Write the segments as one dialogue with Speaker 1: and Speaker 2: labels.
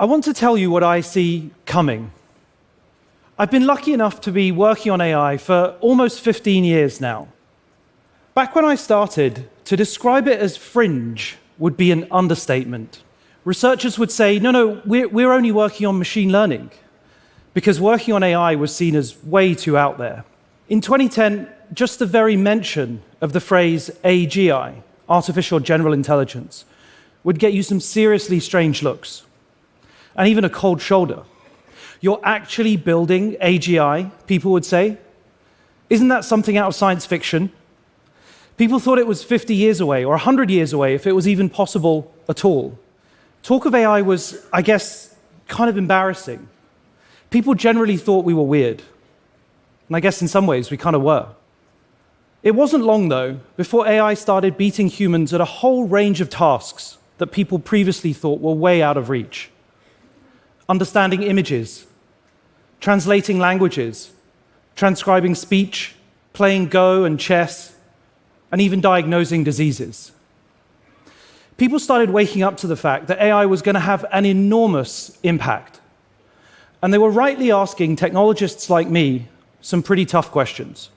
Speaker 1: I want to tell you what I see coming. I've been lucky enough to be working on AI for almost 15 years now. Back when I started, to describe it as fringe would be an understatement. Researchers would say, no, we're only working on machine learning, because working on AI was seen as way too out there. In 2010, just the very mention of the phrase AGI, artificial general intelligence, would get you some seriously strange looks, and even a cold shoulder. You're actually building AGI, people would say? Isn't that something out of science fiction? People thought it was 50 years away, or 100 years away, if it was even possible at all. Talk of AI was, I guess, kind of embarrassing. People generally thought we were weird. And I guess in some ways we kind of were. It wasn't long, though, before AI started beating humans at a whole range of tasks that people previously thought were way out of reach. Understanding images, translating languages, transcribing speech, playing Go and chess, and even diagnosing diseases. People started waking up to the fact that AI was going to have an enormous impact. And they were rightly asking technologists like me some pretty tough questions.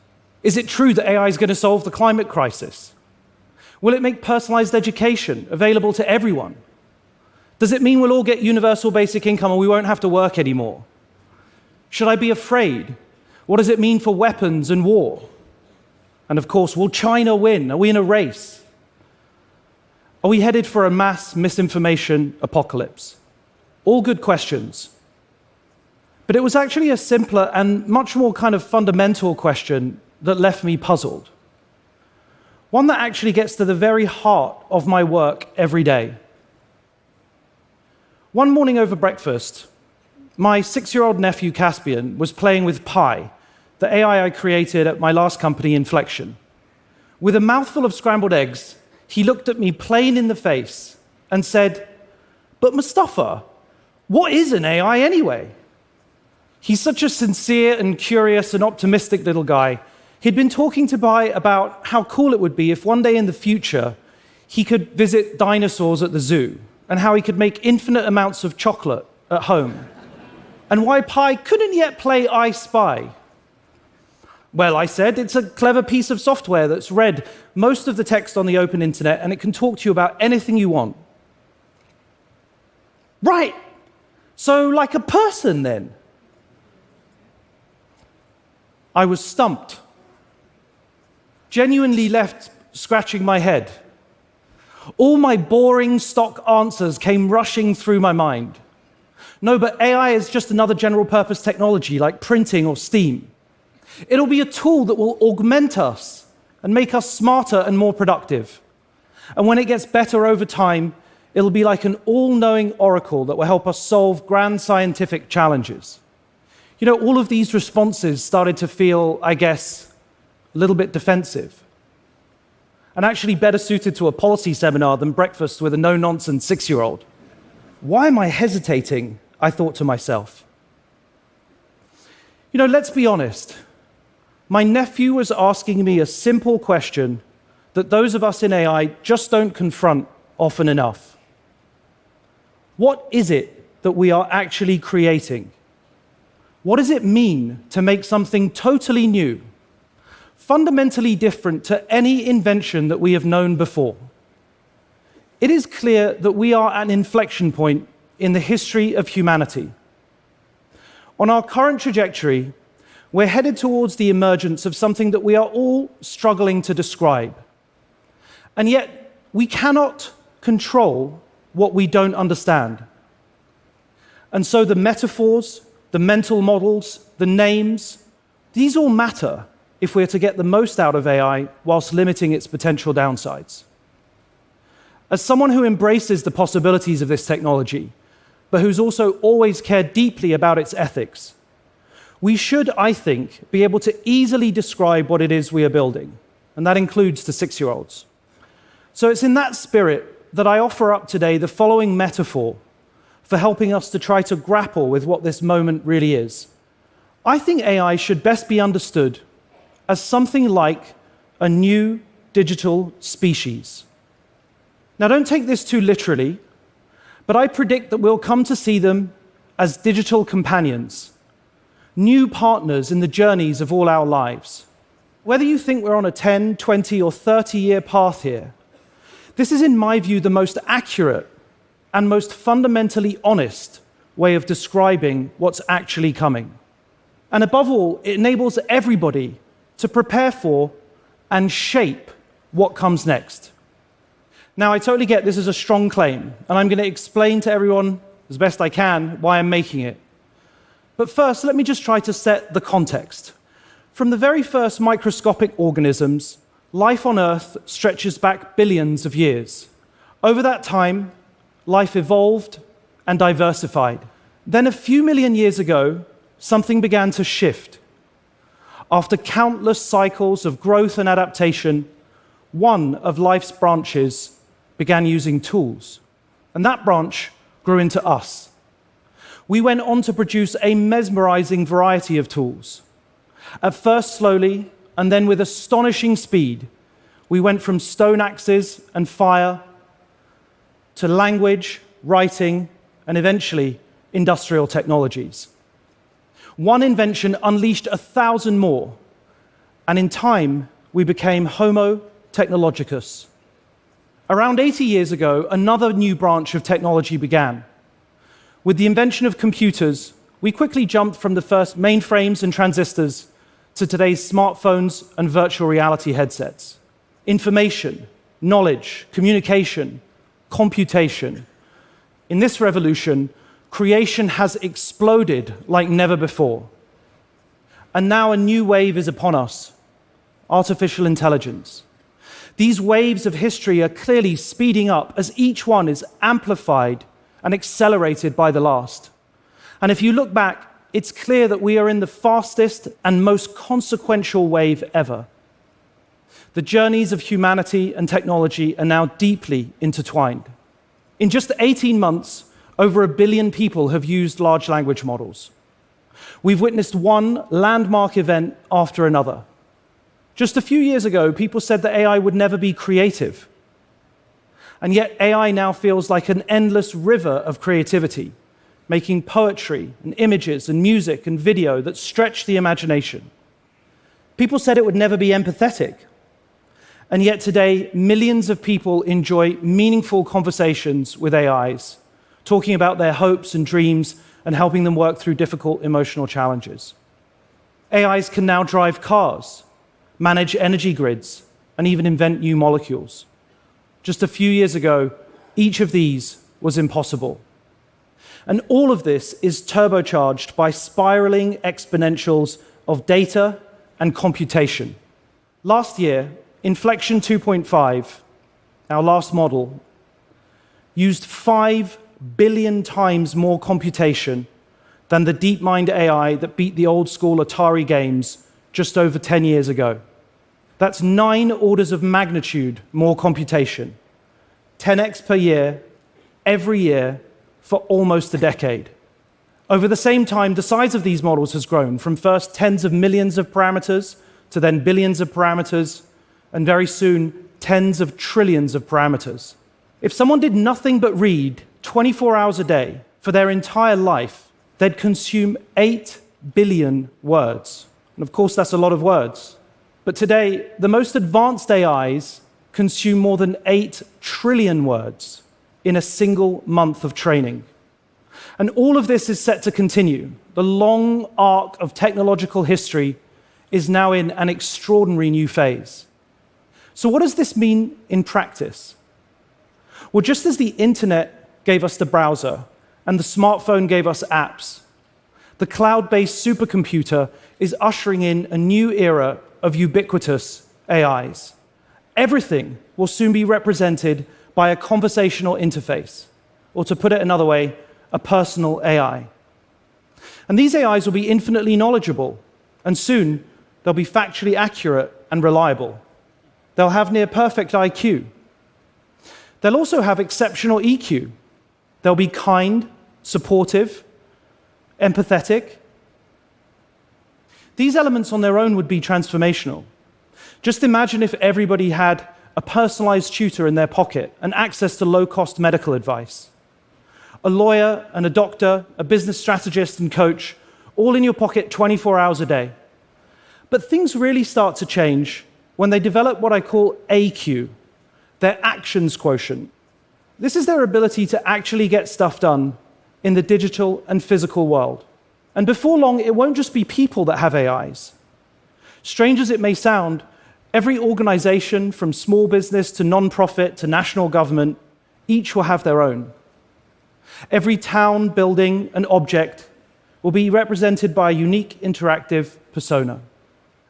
Speaker 1: Is it true that AI is going to solve the climate crisis? Will it make personalized education available to everyone? Does it mean we'll all get universal basic income and we won't have to work anymore? Should I be afraid? What does it mean for weapons and war? And of course, will China win? Are we in a race? Are we headed for a mass misinformation apocalypse? All good questions. But it was actually a simpler and much more kind of fundamental question that left me puzzled. One that actually gets to the very heart of my work every day. One morning over breakfast, my 6-year-old nephew Caspian was playing with Pi, the AI I created at my last company, Inflection. With a mouthful of scrambled eggs, he looked at me plain in the face and said, "But Mustafa, what is an AI anyway?" He's such a sincere and curious and optimistic little guy. He'd been talking to Pi about how cool it would be if one day in the future he could visit dinosaurs at the zoo, and how he could make infinite amounts of chocolate at home, and why Pi couldn't yet play I Spy. Well, I said, it's a clever piece of software that's read most of the text on the open internet, and it can talk to you about anything you want. Right, so like a person then? I was stumped, genuinely left scratching my head. All my boring stock answers came rushing through my mind. No, but AI is just another general-purpose technology like printing or steam. It'll be a tool that will augment us and make us smarter and more productive. And when it gets better over time, it'll be like an all-knowing oracle that will help us solve grand scientific challenges. You know, all of these responses started to feel, I guess, a little bit defensive, and actually better suited to a policy seminar than breakfast with a no-nonsense 6-year-old. Why am I hesitating? I thought to myself. You know, let's be honest. My nephew was asking me a simple question that those of us in AI just don't confront often enough. What is it that we are actually creating? What does it mean to make something totally new, fundamentally different to any invention that we have known before? It is clear that we are at an inflection point in the history of humanity. On our current trajectory, we're headed towards the emergence of something that we are all struggling to describe. And yet, we cannot control what we don't understand. And so the metaphors, the mental models, the names, these all matter if we're to get the most out of AI whilst limiting its potential downsides. As someone who embraces the possibilities of this technology, but who's also always cared deeply about its ethics, we should, I think, be able to easily describe what it is we are building, and that includes to 6-year-olds. So it's in that spirit that I offer up today the following metaphor for helping us to try to grapple with what this moment really is. I think AI should best be understood as something like a new digital species. Now, don't take this too literally, But I predict that we'll come to see them as digital companions, new partners in the journeys of all our lives. Whether you think we're on a 10, 20, or 30-year path here, this is, in my view, the most accurate and most fundamentally honest way of describing what's actually coming. And above all, it enables everybody to prepare for and shape what comes next. Now, I totally get this is a strong claim, and I'm going to explain to everyone as best I can why I'm making it. But first, let me just try to set the context. From the very first microscopic organisms, life on Earth stretches back billions of years. Over that time, life evolved and diversified. Then a few million years ago, something began to shift. After countless cycles of growth and adaptation, one of life's branches began using tools. And that branch grew into us. We went on to produce a mesmerizing variety of tools. At first slowly, and then with astonishing speed, we went from stone axes and fire to language, writing, and eventually industrial technologies. One invention unleashed 1,000 more, and in time, we became Homo technologicus. Around 80 years ago, another new branch of technology began. With the invention of computers, we quickly jumped from the first mainframes and transistors to today's smartphones and virtual reality headsets. Information, knowledge, communication, computation. In this revolution, creation has exploded like never before. And now a new wave is upon us: artificial intelligence. These waves of history are clearly speeding up as each one is amplified and accelerated by the last. And if you look back, it's clear that we are in the fastest and most consequential wave ever. The journeys of humanity and technology are now deeply intertwined. In just 18 months, over 1 billion people have used large language models. We've witnessed one landmark event after another. Just a few years ago, people said that AI would never be creative. And yet AI now feels like an endless river of creativity, making poetry and images and music and video that stretch the imagination. People said it would never be empathetic. And yet today, millions of people enjoy meaningful conversations with AIs, talking about their hopes and dreams and helping them work through difficult emotional challenges. AIs can now drive cars, manage energy grids, and even invent new molecules. Just a few years ago, each of these was impossible. And all of this is turbocharged by spiraling exponentials of data and computation. Last year, Inflection 2.5, our last model, used 5 billion times more computation than the DeepMind AI that beat the old-school Atari games just over 10 years ago. That's 9 orders of magnitude more computation, 10x per year, every year, for almost a decade. Over the same time, the size of these models has grown from first tens of millions of parameters to then billions of parameters, and very soon, tens of trillions of parameters. If someone did nothing but read 24 hours a day for their entire life, they'd consume 8 billion words. And of course, that's a lot of words. But today, the most advanced AIs consume more than 8 trillion words in a single month of training. And all of this is set to continue. The long arc of technological history is now in an extraordinary new phase. So what does this mean in practice? Well, just as the internet gave us the browser and the smartphone gave us apps, the cloud-based supercomputer is ushering in a new era of ubiquitous AIs. Everything will soon be represented by a conversational interface, or to put it another way, a personal AI. And these AIs will be infinitely knowledgeable, and soon they'll be factually accurate and reliable. They'll have near perfect IQ. They'll also have exceptional EQ. They'll be kind, supportive, empathetic. These elements on their own would be transformational. Just imagine if everybody had a personalized tutor in their pocket and access to low-cost medical advice. a lawyer and a doctor, a business strategist and coach, all in your pocket 24 hours a day. But things really start to change when they develop what I call AQ, their actions quotient. This is their ability to actually get stuff done in the digital and physical world. And before long, it won't just be people that have AIs. Strange as it may sound, every organization, from small business to non-profit to national government, each will have their own. Every town, building, and object will be represented by a unique interactive persona.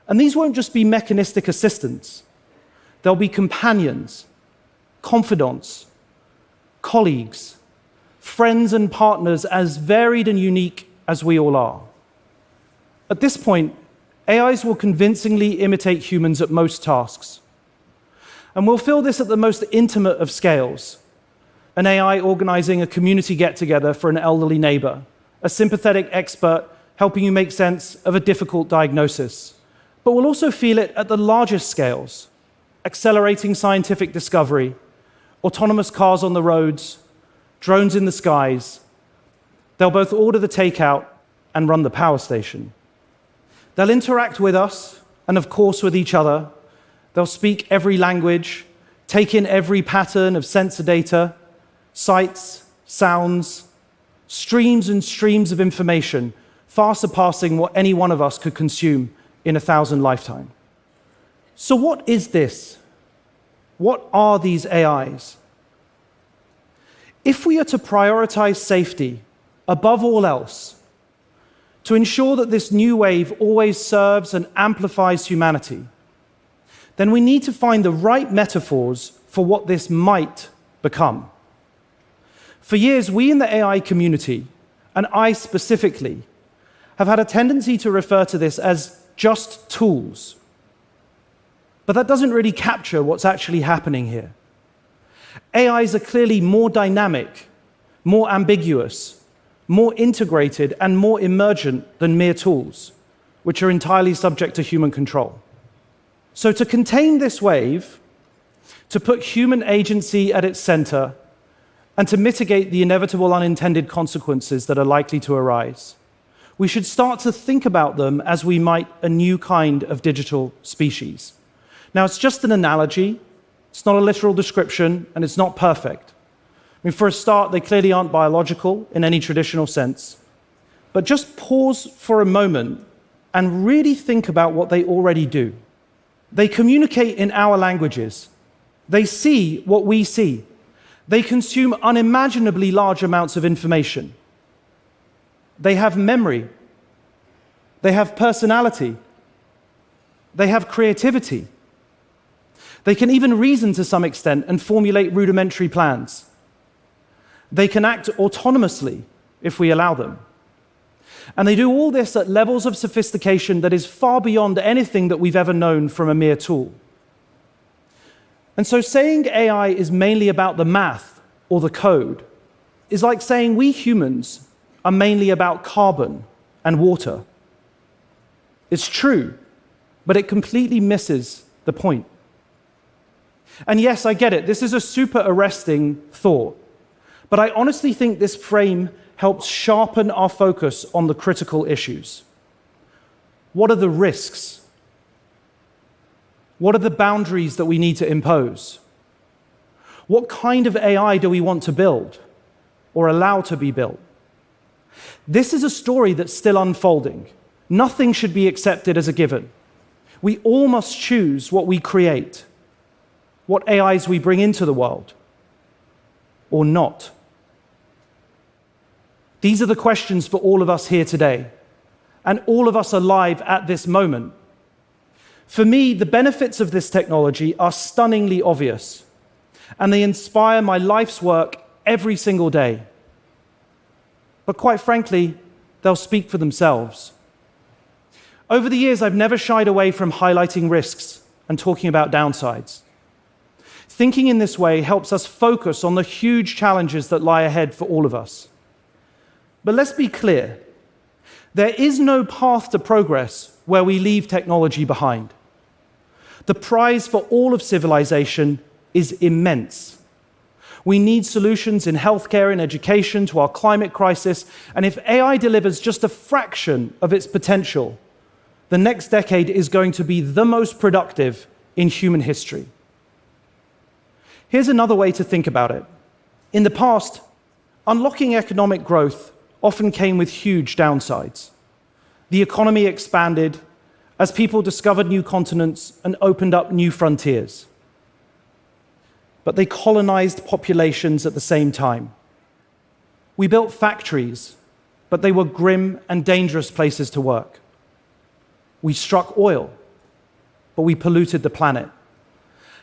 Speaker 1: And these won't just be mechanistic assistants. They'll be companions, confidants, colleagues, friends and partners as varied and unique as we all are. At this point, AIs will convincingly imitate humans at most tasks. And we'll feel this at the most intimate of scales. An AI organizing a community get-together for an elderly neighbor, a sympathetic expert helping you make sense of a difficult diagnosis. But we'll also feel it at the largest scales, accelerating scientific discovery, autonomous cars on the roads, drones in the skies. They'll both order the takeout and run the power station. They'll interact with us, and of course with each other. They'll speak every language, take in every pattern of sensor data, sights, sounds, streams and streams of information, far surpassing what any one of us could consume in 1,000 lifetimes. So what is this? What are these AIs? If we are to prioritize safety above all else, to ensure that this new wave always serves and amplifies humanity, then we need to find the right metaphors for what this might become. For years, we in the AI community, and I specifically, have had a tendency to refer to this as just tools. But that doesn't really capture what's actually happening here. AIs are clearly more dynamic, more ambiguous, more integrated, and more emergent than mere tools, which are entirely subject to human control. So to contain this wave, to put human agency at its center, and to mitigate the inevitable unintended consequences that are likely to arise, we should start to think about them as we might a new kind of digital species. Now, it's just an analogy. It's not a literal description, and it's not perfect. I mean, for a start, they clearly aren't biological in any traditional sense. But just pause for a moment and really think about what they already do. They communicate in our languages. They see what we see. They consume unimaginably large amounts of information. They have memory. They have personality. They have creativity. They can even reason to some extent and formulate rudimentary plans. They can act autonomously if we allow them. And they do all this at levels of sophistication that is far beyond anything that we've ever known from a mere tool. And so saying AI is mainly about the math or the code is like saying we humans are mainly about carbon and water. It's true, but it completely misses the point. And yes, I get it. This is a super arresting thought. But I honestly think this frame helps sharpen our focus on the critical issues. What are the risks? What are the boundaries that we need to impose? What kind of AI do we want to build or allow to be built? This is a story that's still unfolding. Nothing should be accepted as a given. We all must choose what we create, what AIs we bring into the world, or not. These are the questions for all of us here today, and all of us alive at this moment. For me, the benefits of this technology are stunningly obvious, and they inspire my life's work every single day. But quite frankly, they'll speak for themselves. Over the years, I've never shied away from highlighting risks and talking about downsides. Thinking in this way helps us focus on the huge challenges that lie ahead for all of us. But let's be clear, there is no path to progress where we leave technology behind. The prize for all of civilization is immense. We need solutions in healthcare and education to our climate crisis, and if AI delivers just a fraction of its potential, the next decade is going to be the most productive in human history. Here's another way to think about it. In the past, unlocking economic growth often came with huge downsides. The economy expanded as people discovered new continents and opened up new frontiers. But they colonized populations at the same time. We built factories, but they were grim and dangerous places to work. We struck oil, but we polluted the planet.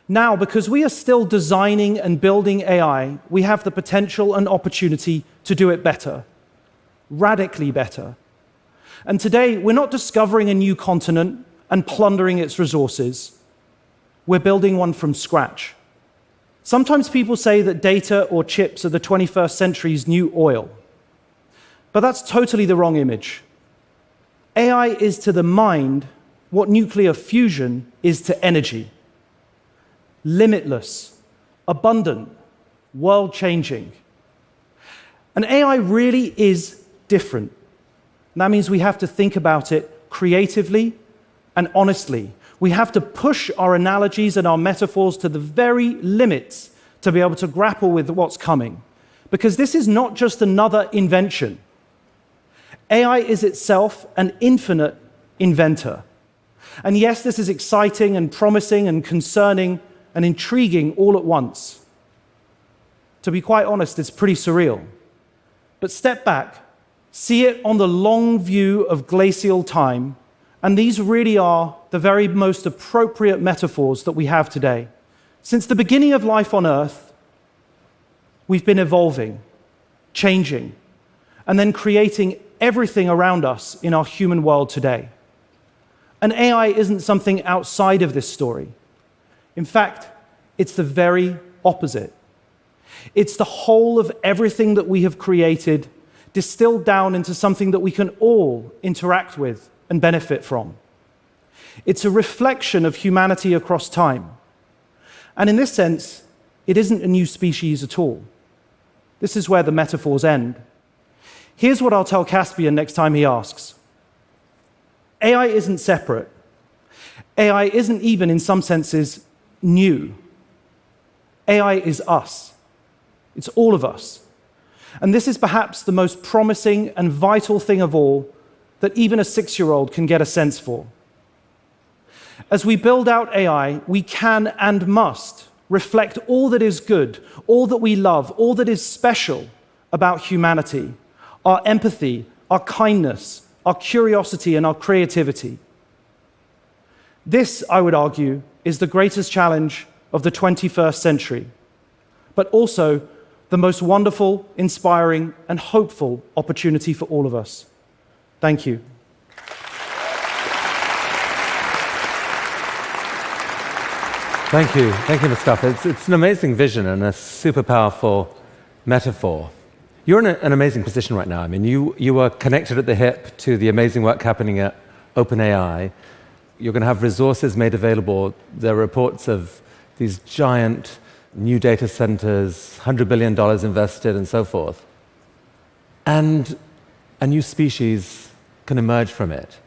Speaker 1: Now, because we are still designing and building AI, we have the potential and opportunity to do it better, radically better. And today, we're not discovering a new continent and plundering its resources. We're building one from scratch. Sometimes people say that data or chips are the 21st century's new oil. But that's totally the wrong image. AI is to the mind what nuclear fusion is to energy. Limitless, abundant, world-changing. And AI really is different. And that means we have to think about it creatively and honestly. We have to push our analogies and our metaphors to the very limits to be able to grapple with what's coming. Because this is not just another invention. AI is itself an infinite inventor. And yes, this is exciting and promising and concerning and intriguing all at once. To be quite honest, it's pretty surreal. But step back, see it on the long view of glacial time, and these really are the very most appropriate metaphors that we have today. Since the beginning of life on Earth, we've been evolving, changing, and then creating everything around us in our human world today. And AI isn't something outside of this story. In fact, it's the very opposite. It's the whole of everything that we have created distilled down into something that we can all interact with and benefit from. It's a reflection of humanity across time. And in this sense, it isn't a new species at all. This is where the metaphors end. Here's what I'll tell Caspian next time he asks. AI isn't separate. AI isn't even, in some senses, new. AI is us. It's all of us. And this is perhaps the most promising and vital thing of all that even a 6-year-old can get a sense for. As we build out AI, we can and must reflect all that is good, all that we love, all that is special about humanity, our empathy, our kindness, our curiosity, and our creativity. This, I would argue, is the greatest challenge of the 21st century, but also the most wonderful, inspiring, and hopeful opportunity for all of us. Thank you.
Speaker 2: Thank you. Thank you, Mustafa. It's an amazing vision and a super powerful metaphor. You're in an amazing position right now. I mean, you are connected at the hip to the amazing work happening at OpenAI. You're going to have resources made available. There are reports of these giant new data centers, $100 billion invested, and so forth. And a new species can emerge from it.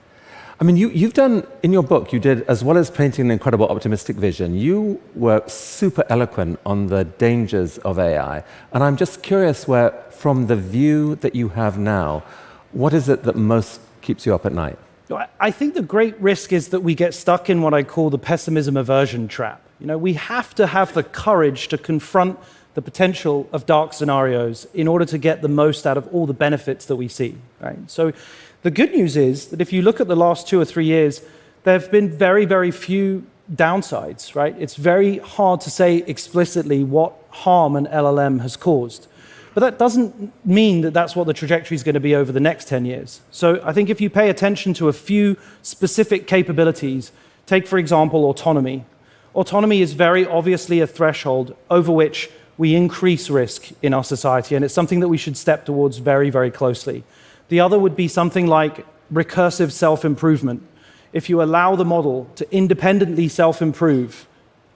Speaker 2: I mean, you've done, in your book, you did, as well as painting an incredible optimistic vision, you were super eloquent on the dangers of AI. And I'm just curious where, from the view that you have now, what is it that most keeps you up at night?
Speaker 1: I think the great risk is that we get stuck in what I call the pessimism aversion trap. You know, we have to have the courage to confront the potential of dark scenarios in order to get the most out of all the benefits that we see, right? So the good news is that if you look at the last 2 or 3 years, there have been very, very few downsides, right? It's very hard to say explicitly what harm an LLM has caused. But that doesn't mean that that's what the trajectory is going to be over the next 10 years. So I think if you pay attention to a few specific capabilities, take, for example, autonomy. Autonomy is very obviously a threshold over which we increase risk in our society, and it's something that we should step towards very, very closely. The other would be something like recursive self-improvement. If you allow the model to independently self-improve,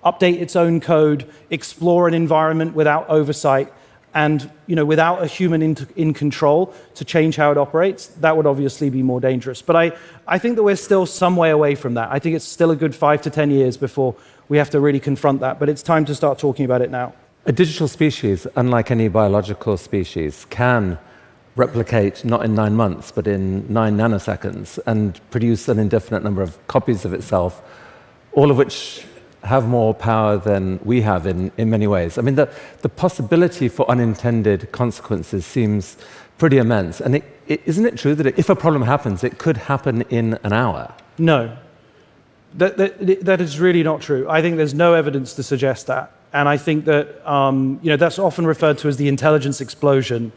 Speaker 1: update its own code, explore an environment without oversight, and without a human in control to change how it operates, that would obviously be more dangerous. But I think that we're still some way away from that. I think it's still a good 5 to 10 years before we have to really confront that, but it's time to start talking about it now.
Speaker 2: A digital species, unlike any biological species, can replicate not in 9 months, but in 9 nanoseconds, and produce an indefinite number of copies of itself, all of which have more power than we have in many ways. I mean, the possibility for unintended consequences seems pretty immense. And isn't it true that if a problem happens, it could happen in an hour?
Speaker 1: No. That is really not true. I think there's no evidence to suggest that. And I think that that's often referred to as the intelligence explosion.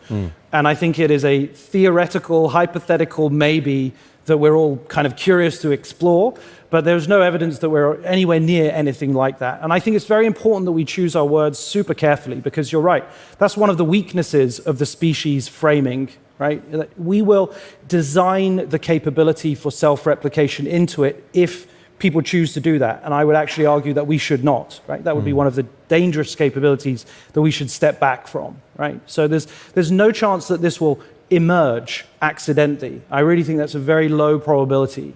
Speaker 1: And I think it is a theoretical, hypothetical maybe that we're all kind of curious to explore, but there's no evidence that we're anywhere near anything like that. And I think it's very important that we choose our words super carefully, because you're right, that's one of the weaknesses of the species framing, right? We will design the capability for self-replication into it if people choose to do that. And I would actually argue that we should not, right? That would be one of the dangerous capabilities that we should step back from, right? So there's no chance that this will emerge accidentally. I really think that's a very low probability.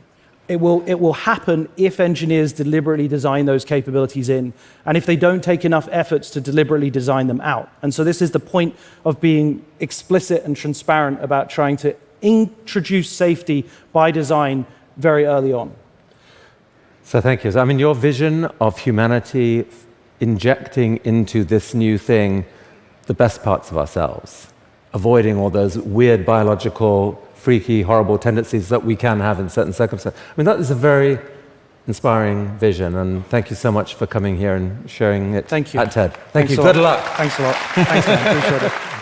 Speaker 1: It will happen if engineers deliberately design those capabilities in, and if they don't take enough efforts to deliberately design them out. And so this is the point of being explicit and transparent about trying to introduce safety by design very early on.
Speaker 2: So thank you. I mean, your vision of humanity injecting into this new thing the best parts of ourselves, avoiding all those weird biological, freaky, horrible tendencies that we can have in certain circumstances. I mean, that is a very inspiring vision, and thank you so much for coming here and sharing it
Speaker 1: Thank you.
Speaker 2: at TED. Thank
Speaker 1: Thanks
Speaker 2: you.
Speaker 1: a lot.
Speaker 2: Good luck.
Speaker 1: Thanks a lot. Thanks, man. Appreciate it.